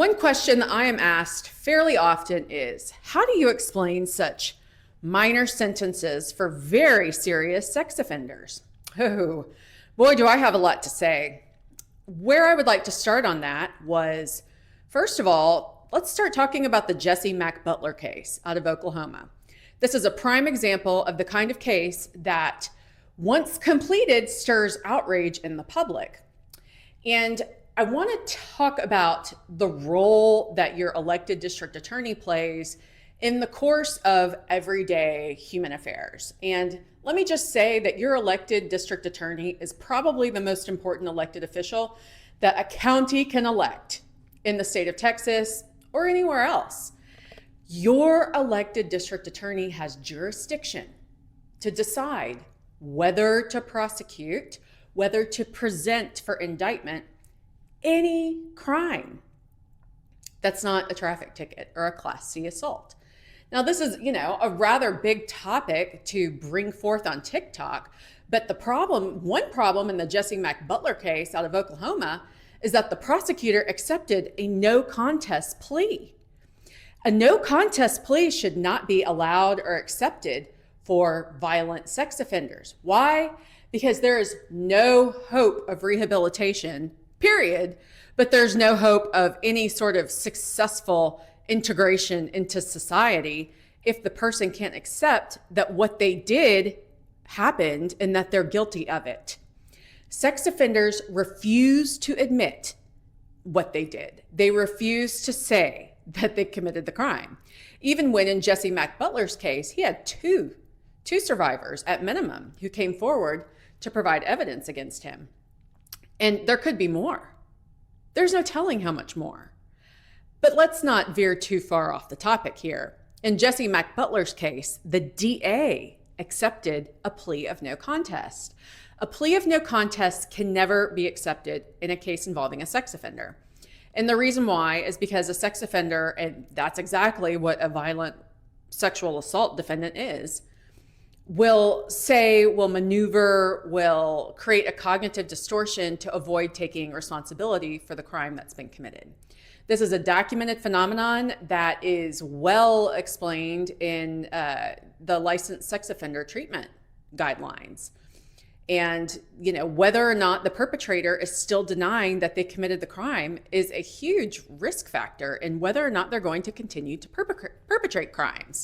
One question I am asked fairly often is, how do you explain such minor sentences for very serious sex offenders? Oh, boy, do I have a lot to say. Where I would like to start on that was, first of all, let's start talking about the Jesse Mack Butler case out of Oklahoma. This is a prime example of the kind of case that, once completed, stirs outrage in the public. And I want to talk about the role that your elected district attorney plays in the course of everyday human affairs. And let me just say that your elected district attorney is probably the most important elected official that a county can elect in the state of Texas or anywhere else. Your elected district attorney has jurisdiction to decide whether to prosecute, whether to present for indictment any crime that's not a traffic ticket or a Class C assault. Now, this is, a rather big topic to bring forth on TikTok, but one problem in the Jesse Mack Butler case out of Oklahoma is that the prosecutor accepted a no contest plea. A no contest plea should not be allowed or accepted for violent sex offenders. Why? Because there is no hope of rehabilitation, period, but there's no hope of any sort of successful integration into society if the person can't accept that what they did happened and that they're guilty of it. Sex offenders refuse to admit what they did. They refuse to say that they committed the crime. Even when in Jesse Mack Butler's case, he had two survivors at minimum who came forward to provide evidence against him. And there could be more. There's no telling how much more. But let's not veer too far off the topic here. In Jesse Mack Butler's case, the DA accepted a plea of no contest. A plea of no contest can never be accepted in a case involving a sex offender. And the reason why is because a sex offender, and that's exactly what a violent sexual assault defendant is, will maneuver, will create a cognitive distortion to avoid taking responsibility for the crime that's been committed. This is a documented phenomenon that is well explained in the licensed sex offender treatment guidelines. And, whether or not the perpetrator is still denying that they committed the crime is a huge risk factor in whether or not they're going to continue to perpetrate crimes.